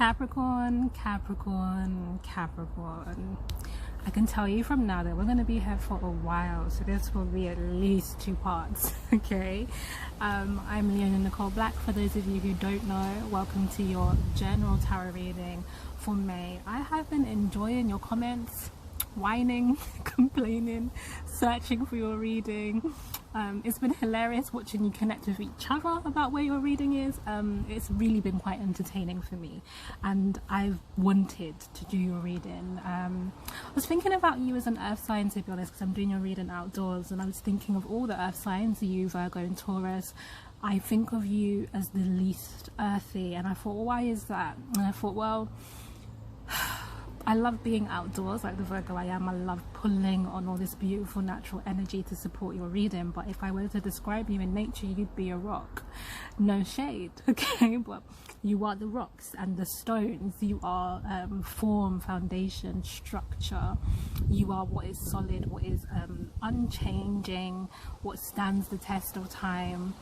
Capricorn, Capricorn, Capricorn. I can tell you from now that we're going to be here for a while, so this will be at least 2 parts. Okay, I'm Leona Nicole Black. For those of you who don't know, welcome to your general tarot reading for May. I have been enjoying your comments, whining, complaining, searching for your reading. It's been hilarious watching you connect with each other about where your reading is. It's really been quite entertaining for me, and I've wanted to do your reading. I was thinking about you as an earth sign, to be honest, because I'm doing your reading outdoors, and I was thinking of all the earth signs, you, Virgo and Taurus. I think of you as the least earthy, and I thought, well, why is that? And I thought, well, I love being outdoors like the Virgo I am. I love pulling on all this beautiful natural energy to support your reading, but if I were to describe you in nature, you'd be a rock. No shade, okay, but you are the rocks and the stones. You are form, foundation, structure. You are what is solid, what is unchanging, what stands the test of time.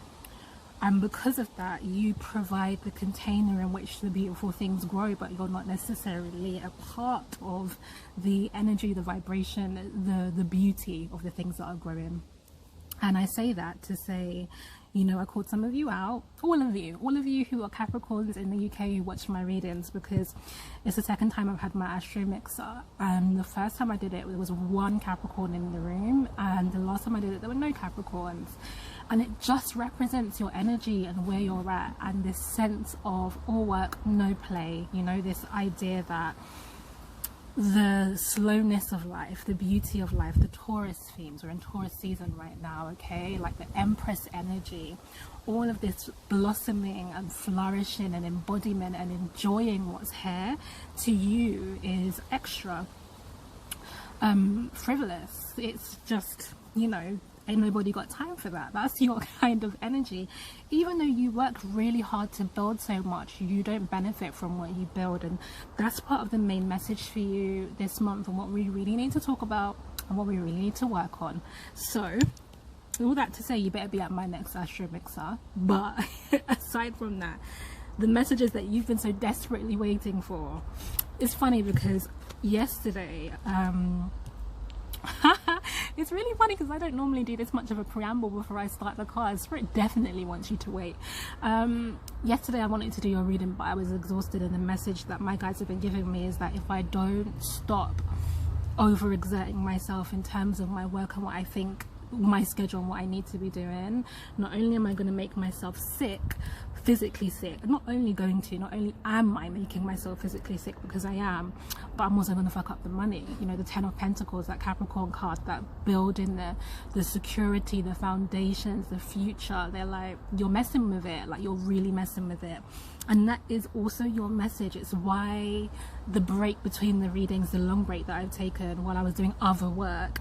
And because of that, you provide the container in which the beautiful things grow, but you're not necessarily a part of the energy, the vibration, the beauty of the things that are growing. And I say that to say, you know, I called some of you out, all of you who are Capricorns in the UK who watch my readings, because it's the second time I've had my astro mixer, and the first time I did it, there was 1 Capricorn in the room, and the last time I did it, there were no Capricorns. And it just represents your energy and where you're at, and this sense of all work, no play. You know, this idea that the slowness of life, the beauty of life, the Taurus themes, we're in Taurus season right now, okay, like the Empress energy, all of this blossoming and flourishing and embodiment and enjoying what's here, to you is extra frivolous. It's just, you know, ain't nobody got time for that. That's your kind of energy. Even though you worked really hard to build so much, you don't benefit from what you build, and that's part of the main message for you this month, and what we really need to talk about and what we really need to work on. So all that to say, you better be at my next astro mixer. But aside from that, the messages that you've been so desperately waiting for. It's funny because yesterday it's really funny because I don't normally do this much of a preamble before I start the cards. Spirit definitely wants you to wait. Yesterday I wanted to do your reading, but I was exhausted, and the message that my guides have been giving me is that if I don't stop overexerting myself in terms of my work and what I think, my schedule and what I need to be doing, not only am I going to make myself sick, physically sick, not only am I making myself physically sick, because I am, but I'm also going to fuck up the money. You know, the 10 of Pentacles, that Capricorn card, that building the security, the foundations, the future. They're like, you're messing with it, like you're really messing with it. And that is also your message. It's why the break between the readings, the long break that I've taken while I was doing other work,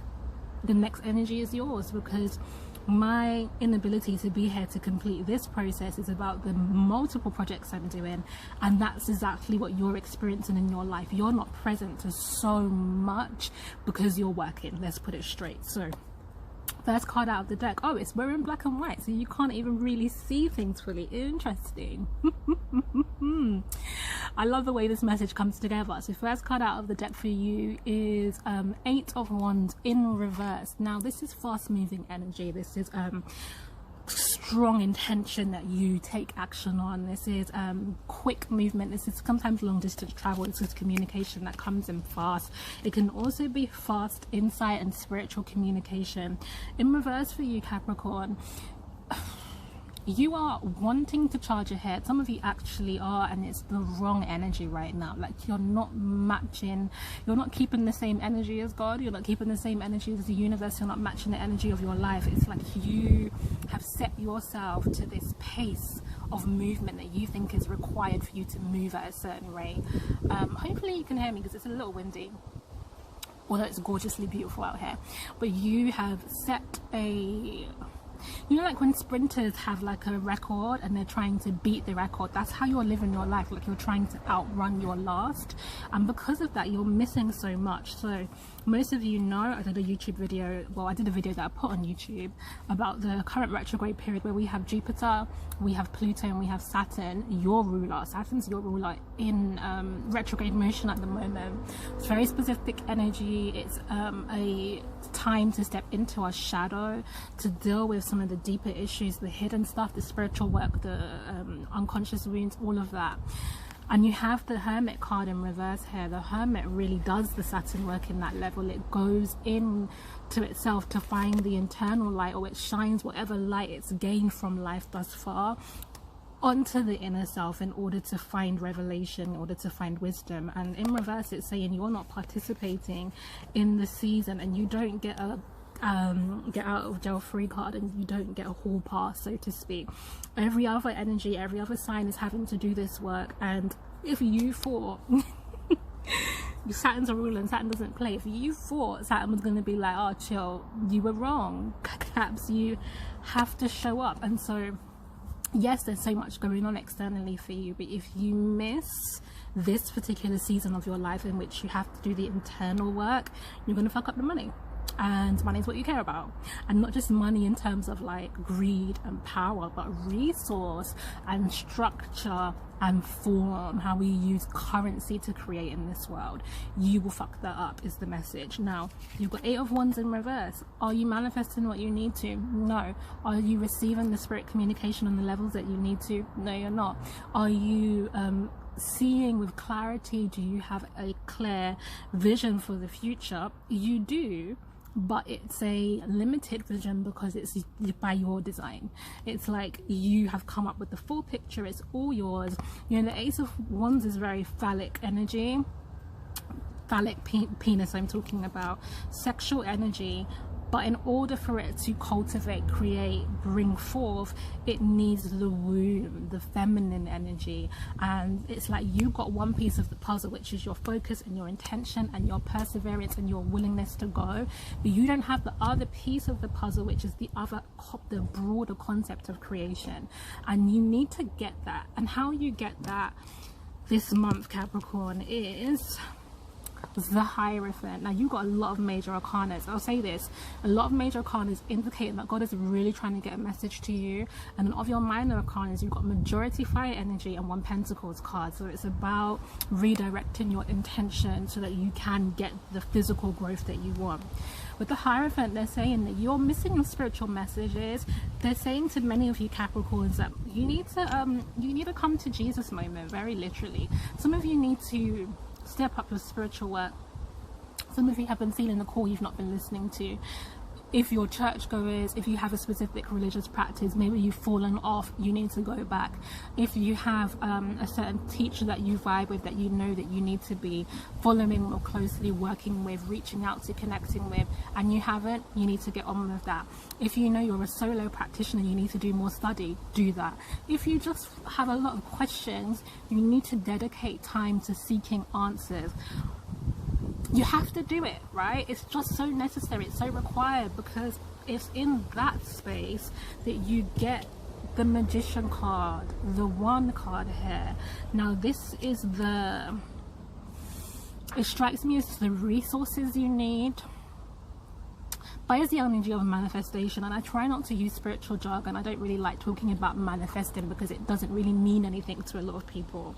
the next energy is yours, because my inability to be here to complete this process is about the multiple projects I'm doing, and that's exactly what you're experiencing in your life. You're not present to so much because you're working, let's put it straight. So first card out of the deck, oh, we're in black and white, so you can't even really see things fully. Interesting. I love the way this message comes together. So first card out of the deck for you is 8 of Wands in reverse. Now this is fast moving energy. This is strong intention that you take action on. This is quick movement. This is sometimes long distance travel. This is communication that comes in fast. It can also be fast insight and spiritual communication. In reverse for you, Capricorn, you are wanting to charge ahead. Some of you actually are, and it's the wrong energy right now. Like, you're not matching, you're not keeping the same energy as God, you're not keeping the same energy as the universe, you're not matching the energy of your life. It's like you have set yourself to this pace of movement that you think is required for you to move at a certain rate. Hopefully you can hear me because it's a little windy, although it's gorgeously beautiful out here. But you have set a You know, like when sprinters have like a record and they're trying to beat the record, that's how you're living your life. Like you're trying to outrun your last, and because of that you're missing so much. So most of you know, I did a YouTube video, well I did a video that I put on YouTube about the current retrograde period where we have Jupiter, we have Pluto, and we have Saturn, your ruler. Saturn's your ruler in retrograde motion at the moment. It's very specific energy. It's a time to step into our shadow, to deal with some of the deeper issues, the hidden stuff, the spiritual work, the unconscious wounds, all of that. And you have the Hermit card in reverse here. The Hermit really does the Saturn work in that level. It goes in to itself to find the internal light, or it shines whatever light it's gained from life thus far onto the inner self in order to find revelation, in order to find wisdom. And in reverse it's saying you're not participating in the season, and you don't get a get out of jail free card, and you don't get a hall pass, so to speak. Every other energy, every other sign is having to do this work. And if you thought Saturn's a ruler and Saturn doesn't play, if you thought Saturn was going to be like, oh chill, you were wrong. Perhaps you have to show up. And so yes, there's so much going on externally for you, but if you miss this particular season of your life in which you have to do the internal work, you're going to fuck up the money. And money is what you care about, and not just money in terms of like greed and power, but resource and structure and form, how we use currency to create in this world. You will fuck that up is the message. Now you've got 8 of Wands in reverse. Are you manifesting what you need to? No. Are you receiving the spirit communication on the levels that you need to? No, you're not. Are you seeing with clarity? Do you have a clear vision for the future? You do, but it's a limited vision because it's by your design. It's like you have come up with the full picture, it's all yours. You know, the Ace of Wands is very phallic energy, phallic penis I'm talking about, sexual energy. But in order for it to cultivate, create, bring forth, it needs the womb, the feminine energy. And it's like you got one piece of the puzzle, which is your focus and your intention and your perseverance and your willingness to go. But you don't have the other piece of the puzzle, which is the broader concept of creation. And you need to get that. And how you get that this month, Capricorn, is the Hierophant. Now you got a lot of major arcanas. I'll say this, a lot of major arcanas indicating that God is really trying to get a message to you. And of your minor arcanas, you've got majority fire energy and 1 Pentacles card. So it's about redirecting your intention so that you can get the physical growth that you want. With the Hierophant, they're saying that you're missing your spiritual messages. They're saying to many of you Capricorns that you need to come to Jesus moment, very literally. Some of you need to step up your spiritual work. Some of you have been feeling the call you've not been listening to. If you're churchgoers, if you have a specific religious practice, maybe you've fallen off, you need to go back. If you have a certain teacher that you vibe with, that you know that you need to be following more closely, working with, reaching out to, connecting with, and you haven't, you need to get on with that. If you know you're a solo practitioner, you need to do more study, do that. If you just have a lot of questions, you need to dedicate time to seeking answers. You have to do it, right? It's just so necessary, it's so required, because it's in that space that you get the Magician card, the 1 card here. Now this is it strikes me as the resources you need. Fire is the energy of manifestation, and I try not to use spiritual jargon. I don't really like talking about manifesting because it doesn't really mean anything to a lot of people.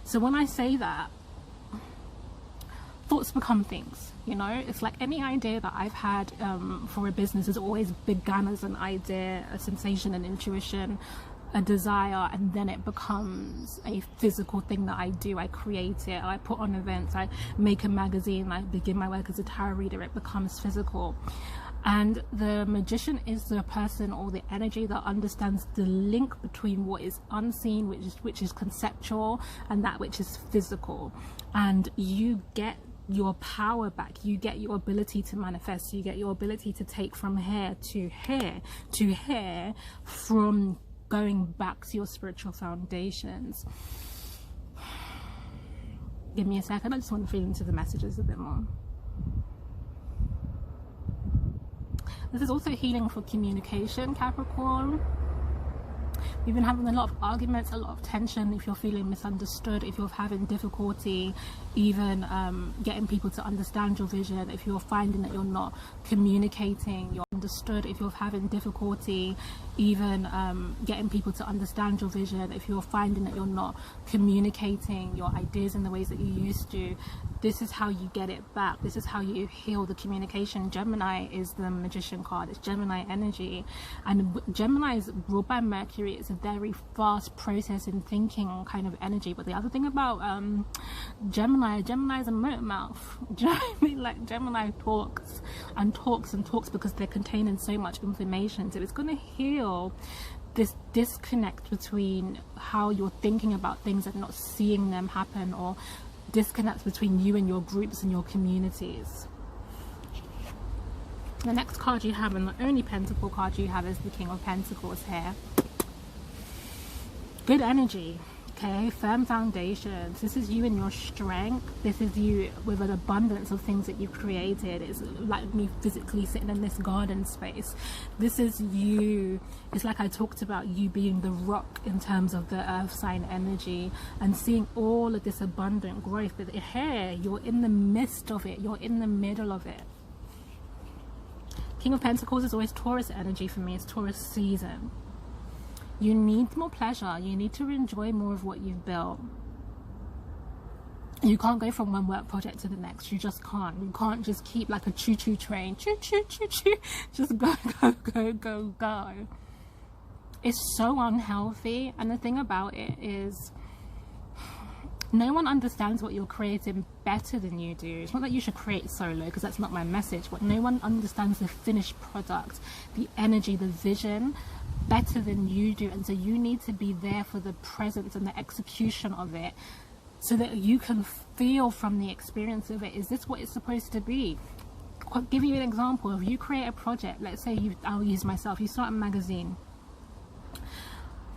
So when I say that, thoughts become things, you know. It's like any idea that I've had for a business has always begun as an idea, a sensation, an intuition, a desire, and then it becomes a physical thing that I do. I create it, I put on events, I make a magazine, I begin my work as a tarot reader, it becomes physical. And the Magician is the person or the energy that understands the link between what is unseen, which is conceptual, and that which is physical. And you get your power back, you get your ability to manifest, you get your ability to take from here to here to here, from going back to your spiritual foundations. Give me a second, I just want to feel into the messages a bit more. This is also healing for communication, Capricorn. You've been having a lot of arguments, a lot of tension. If you're feeling misunderstood, if you're having difficulty even getting people to understand your vision, if you're finding that you're not communicating, you're understood, if you're having difficulty even getting people to understand your vision, if you're finding that you're not communicating your ideas in the ways that you used to, this is how you get it back. This is how you heal the communication. Gemini is the Magician card. It's Gemini energy, and Gemini is ruled by Mercury. It's a very fast processing, thinking kind of energy. But the other thing about Gemini is a motor mouth. Do you know what I mean? Like, Gemini talks and talks and talks because they're containing so much information. So it's going to heal this disconnect between how you're thinking about things and not seeing them happen, or disconnects between you and your groups and your communities. The next card you have, and the only pentacle card you have, is the King of Pentacles here. Good energy, okay? Firm foundations. This is you and your strength. This is you with an abundance of things that you've created. It's like me physically sitting in this garden space. This is you. It's like I talked about you being the rock in terms of the earth sign energy and seeing all of this abundant growth. But here, you're in the midst of it. You're in the middle of it. King of Pentacles is always Taurus energy for me. It's Taurus season. You need more pleasure. You need to enjoy more of what you've built. You can't go from one work project to the next. You just can't. You can't just keep like a choo-choo train. Choo-choo-choo-choo. Just go, go, go, go, go. It's so unhealthy. And the thing about it is, no one understands what you're creating better than you do. It's not that you should create solo, because that's not my message, but no one understands the finished product, the energy, the vision better than you do. And so you need to be there for the presence and the execution of it, so that you can feel from the experience of it, is this what it's supposed to be? I'll give you an example. If you create a project, let's say I'll use myself, you start a magazine,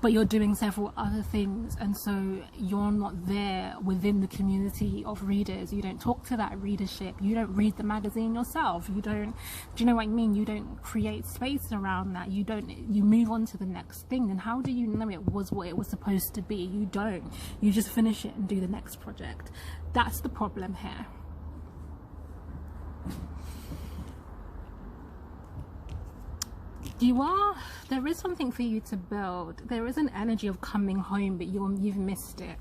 but you're doing several other things, and so you're not there within the community of readers. You don't talk to that readership. You don't read the magazine yourself. You don't, do you know what I mean? You don't create space around that. You move on to the next thing. Then how do you know it was what it was supposed to be? You don't. You just finish it and do the next project. That's the problem here. There is something for you to build. There is an energy of coming home, but you've missed it.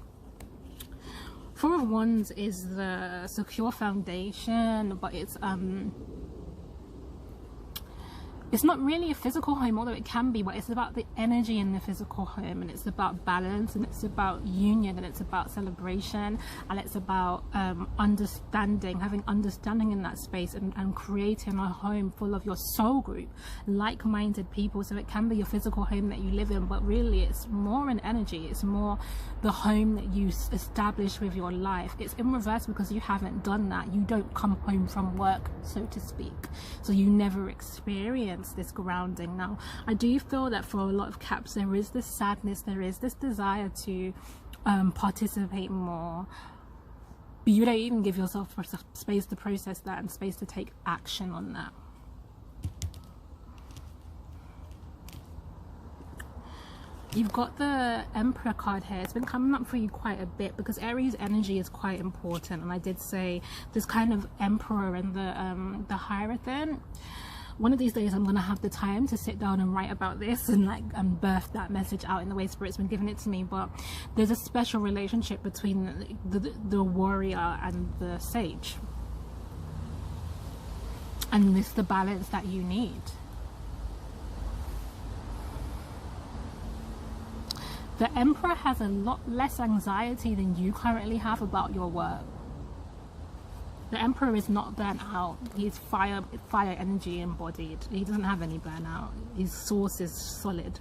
Four of Wands is the secure foundation, but it's not really a physical home, although it can be, but it's about the energy in the physical home, and it's about balance, and it's about union, and it's about celebration, and it's about understanding, having understanding in that space, and creating a home full of your soul group, like-minded people. So it can be your physical home that you live in, but really it's more an energy. It's more the home that you establish with your life. It's in reverse because you haven't done that. You don't come home from work, so to speak, so you never experience this grounding. Now, I do feel that for a lot of Caps, there is this sadness, there is this desire to participate more, but you don't even give yourself space to process that and space to take action on that. You've got the Emperor card here. It's been coming up for you quite a bit because Aries energy is quite important, and I did say this kind of Emperor and the Hierophant. One of these days I'm going to have the time to sit down and write about this and birth that message out in the way Spirit's been giving it to me. But there's a special relationship between the warrior and the sage, and it's the balance that you need. The Emperor has a lot less anxiety than you currently have about your work. The Emperor is not burnt out. He's fire energy embodied. He doesn't have any burnout. His source is solid.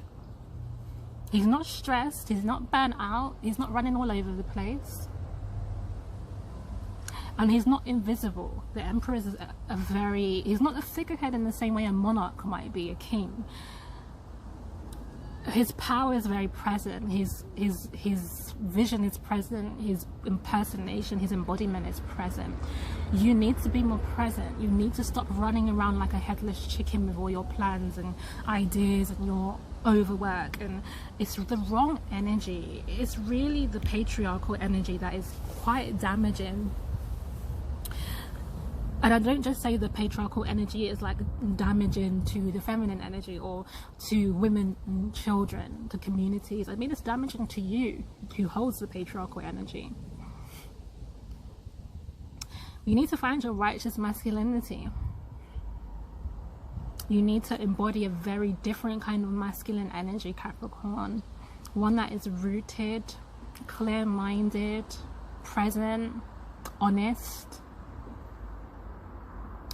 He's not stressed. He's not burnt out. He's not running all over the place. And he's not invisible. The Emperor is he's not a figurehead in the same way a monarch might be, a king. his power is very present, his vision is present, his impersonation, his embodiment is present. You need to be more present. You need to stop running around like a headless chicken with all your plans and ideas and your overwork. And it's the wrong energy. It's really the patriarchal energy that is quite damaging. And I don't just say the patriarchal energy is like damaging to the feminine energy or to women and children, to communities. I mean, it's damaging to you who holds the patriarchal energy. You need to find your righteous masculinity. You need to embody a very different kind of masculine energy, Capricorn. One that is rooted, clear-minded, present, honest,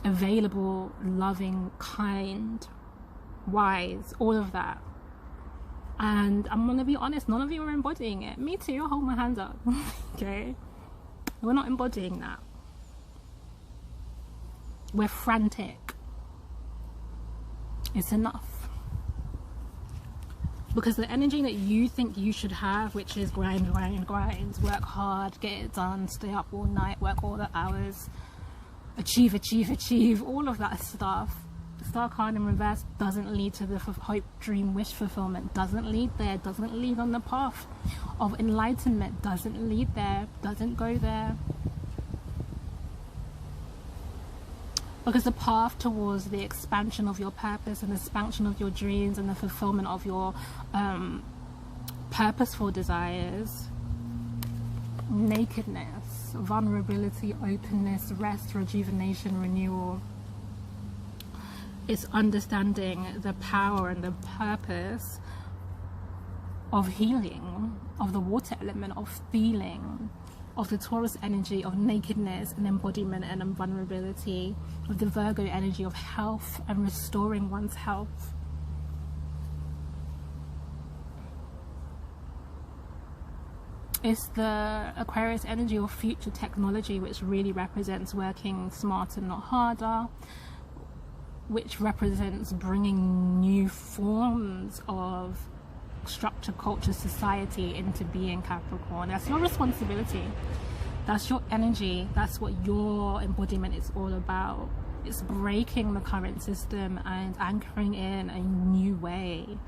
available, loving, kind, wise, all of that. And I'm gonna be honest, none of you are embodying it. Me too, I'll hold my hands up. Okay, we're not embodying that. We're frantic. It's enough. Because the energy that you think you should have, which is grind, work hard, get it done, stay up all night, work all the hours, achieve, all of that stuff. Star card in reverse doesn't lead to the hope, dream, wish fulfillment. Doesn't lead there. Doesn't lead on the path of enlightenment. Doesn't lead there. Doesn't go there. Because the path towards the expansion of your purpose and the expansion of your dreams and the fulfillment of your purposeful desires, nakedness, vulnerability, openness, rest, rejuvenation, renewal. It's understanding the power and the purpose of healing, of the water element, of feeling, of the Taurus energy of nakedness and embodiment and vulnerability, of the Virgo energy of health and restoring one's health. It's the Aquarius energy of future technology, which really represents working smarter, not harder, which represents bringing new forms of structure, culture, society into being, Capricorn. That's your responsibility. That's your energy. That's what your embodiment is all about. It's breaking the current system and anchoring in a new way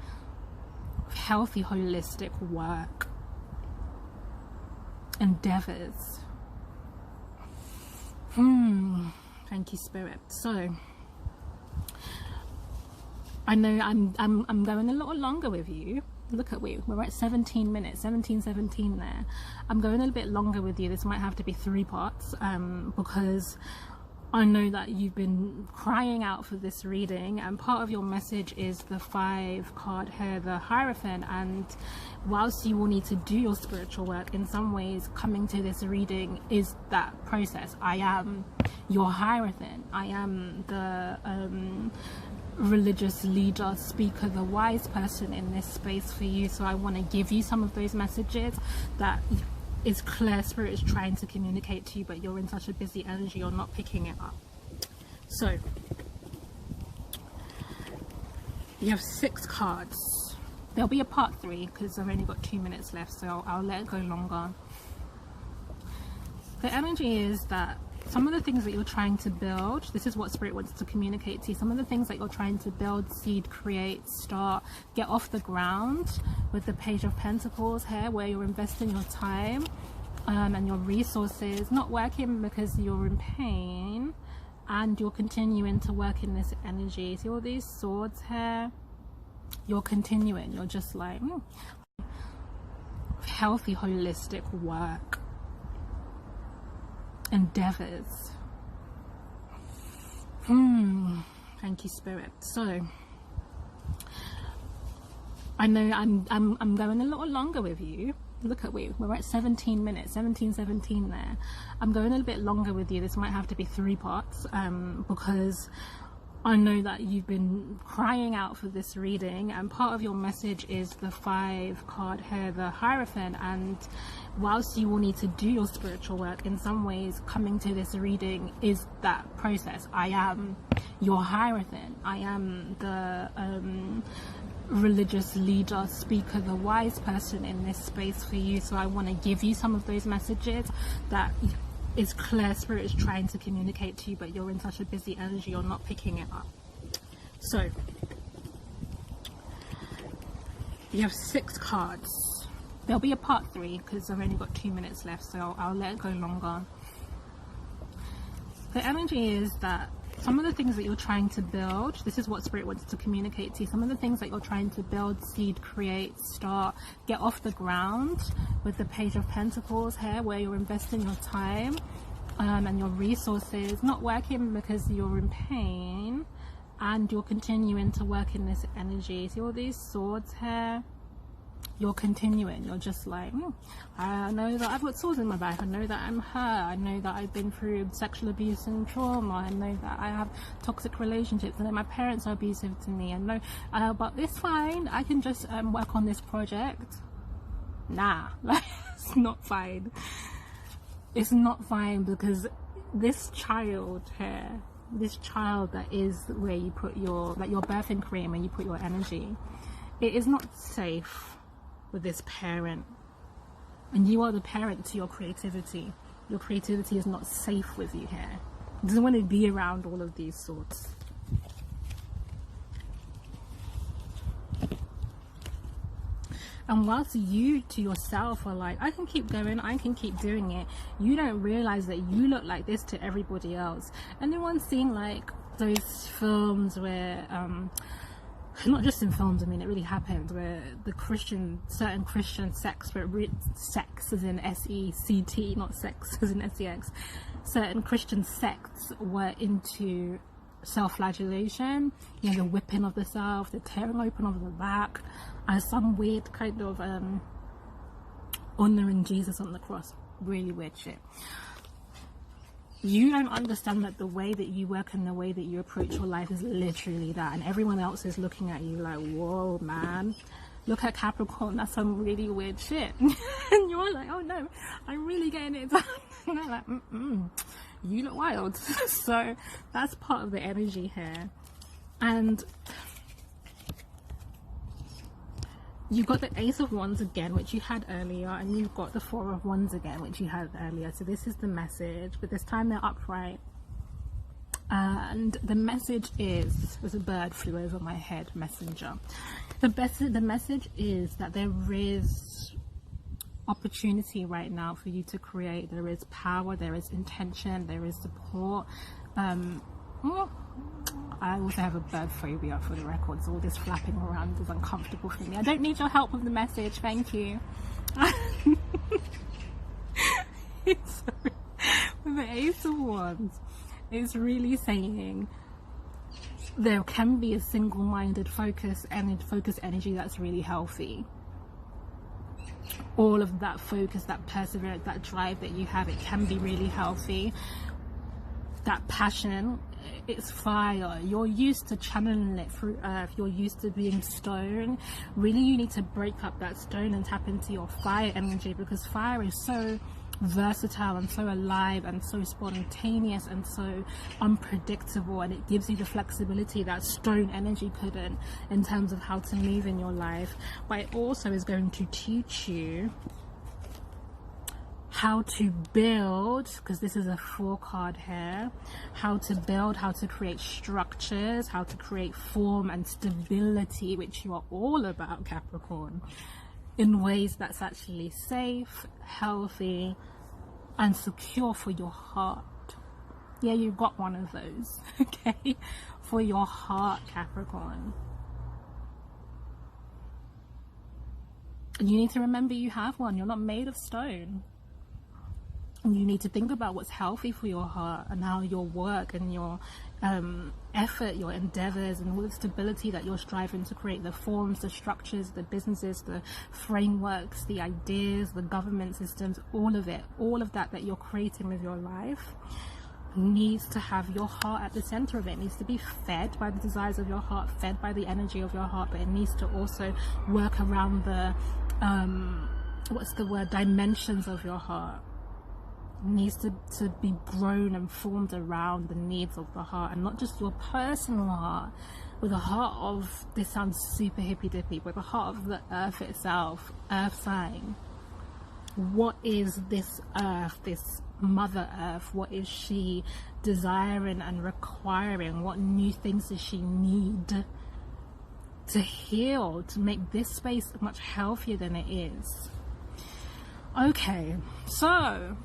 of healthy, holistic work. Endeavors. Thank you, Spirit. So I know I'm going a little longer with you. Look at we're at 17 minutes, 17 there. I'm going a little bit longer with you. This might have to be 3 parts because I know that you've been crying out for this reading, and part of your message is the 5 card here, the Hierophant. And whilst you will need to do your spiritual work, in some ways coming to this reading is that process. I am your Hierophant. I am the religious leader, speaker, the wise person in this space for you. So I want to give you some of those messages that is clear Spirit is trying to communicate to you, but you're in such a busy energy, you're not picking it up. So you have 6 cards. There'll be a part 3 because I've only got 2 minutes left, so I'll let it go longer. The energy is that some of the things that you're trying to build, this is what Spirit wants to communicate to you. Some of the things that you're trying to build, seed, create, start, get off the ground with the Page of Pentacles here, where you're investing your time and your resources, not working because you're in pain, and you're continuing to work in this energy. See all these swords here? You're continuing. You're just like healthy, holistic work. Endeavors. Thank you, Spirit. So I know I'm going a little longer with you. Look at we're at 17 minutes, 17 there. I'm going a little bit longer with you. This might have to be 3 parts because I know that you've been crying out for this reading, and part of your message is the 5 card here, the Hierophant. And whilst you will need to do your spiritual work, in some ways coming to this reading is that process. I am your Hierophant. I am the religious leader, speaker, the wise person in this space for you. So I want to give you some of those messages that is clear spirit is trying to communicate to you, but you're in such a busy energy, you're not picking it up. So you have 6 cards. There'll be a part 3 because I've only got 2 minutes left, so I'll let it go longer. The energy is that some of the things that you're trying to build, this is what spirit wants to communicate to you. Some of the things that you're trying to build, seed, create, start, get off the ground with the Page of Pentacles here, where you're investing your time and your resources, not working because you're in pain, and you're continuing to work in this energy. See all these swords here? You're continuing. You're just like, I know that I've got swords in my back. I know that I'm hurt. I know that I've been through sexual abuse and trauma. I know that I have toxic relationships. I know my parents are abusive to me. I know, but it's fine. I can just work on this project. Nah, like, it's not fine. It's not fine, because this child here, this child that is where you put your, like your birthing cream, where you put your energy, it is not safe with this parent, and you are the parent to your creativity. Your creativity is not safe with you here. It doesn't want to be around all of these sorts. And whilst you to yourself are like, I can keep going, I can keep doing it, you don't realize that you look like this to everybody else. Anyone seen like those films where not just in films, I mean it really happened, where the certain Christian sects, but sex as in S-E-C-T, not sex as in S-E-X, certain Christian sects were into self-flagellation, you know, the whipping of the self, the tearing open of the back, and some weird kind of honoring Jesus on the cross. Really weird shit. You don't understand that the way that you work and the way that you approach your life is literally that, and everyone else is looking at you like, whoa man, look at Capricorn, that's some really weird shit. And you're like, oh no, I'm really getting it done. And they're like, you look wild. So that's part of the energy here. And you've got the Ace of Wands again, which you had earlier, and you've got the Four of Wands again, which you had earlier. So this is the message, but this time they're upright. And the message is, there's a bird flew over my head, messenger. The message is that there is opportunity right now for you to create. There is power, there is intention, there is support. I also have a bird phobia, for the record, so all this flapping around is uncomfortable for me. I don't need your help with the message, thank you. So, with the Ace of Wands, it's really saying there can be a single-minded focus energy that's really healthy. All of that focus, that perseverance, that drive that you have, it can be really healthy. That passion, it's fire. You're used to channeling it through earth. You're used to being stone. Really, you need to break up that stone and tap into your fire energy, because fire is so versatile and so alive and so spontaneous and so unpredictable, and it gives you the flexibility that stone energy couldn't, in terms of how to move in your life. But it also is going to teach you how to build, because this is a 4 card here, how to build, how to create structures, how to create form and stability, which you are all about, Capricorn, in ways that's actually safe, healthy and secure for your heart. Yeah, you've got one of those, okay, for your heart, Capricorn. And you need to remember you have one. You're not made of stone. And you need to think about what's healthy for your heart, and how your work and your effort, your endeavors, and all the stability that you're striving to create, the forms, the structures, the businesses, the frameworks, the ideas, the government systems, all of it, all of that you're creating with your life needs to have your heart at the center of it. It needs to be fed by the desires of your heart, fed by the energy of your heart, but it needs to also work around the dimensions of your heart. Needs to be grown and formed around the needs of the heart, and not just your personal heart, with the heart of, this sounds super hippy dippy, with the heart of the earth itself, earth sign. What is this earth, this mother earth, what is she desiring and requiring? What new things does she need to heal, to make this space much healthier than it is? Okay, so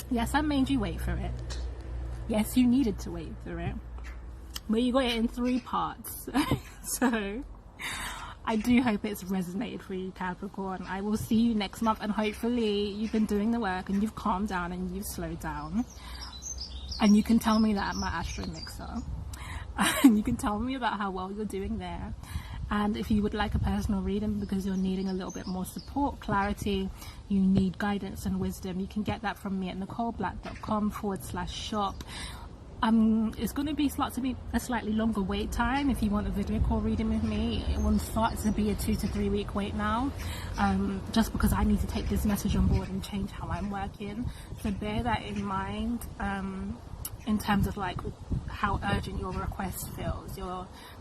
yes, I made you wait for it. Yes, you needed to wait for it, but you got it in 3 parts. So I do hope it's resonated for you, Capricorn. I will see you next month, and hopefully you've been doing the work and you've calmed down and you've slowed down, and you can tell me that at my Astro Mixer, and you can tell me about how well you're doing there. And if you would like a personal reading because you're needing a little bit more support, clarity, you need guidance and wisdom, you can get that from me at NicoleBlack.com/shop. It's going to be a slightly longer wait time. If you want a video call reading with me, it will start to be a 2 to 3 week wait now, just because I need to take this message on board and change how I'm working. So bear that in mind, in terms of like how urgent your request feels.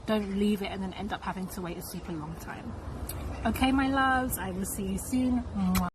Don't leave it and then end up having to wait a super long time. Okay, my loves, I will see you soon. Mwah.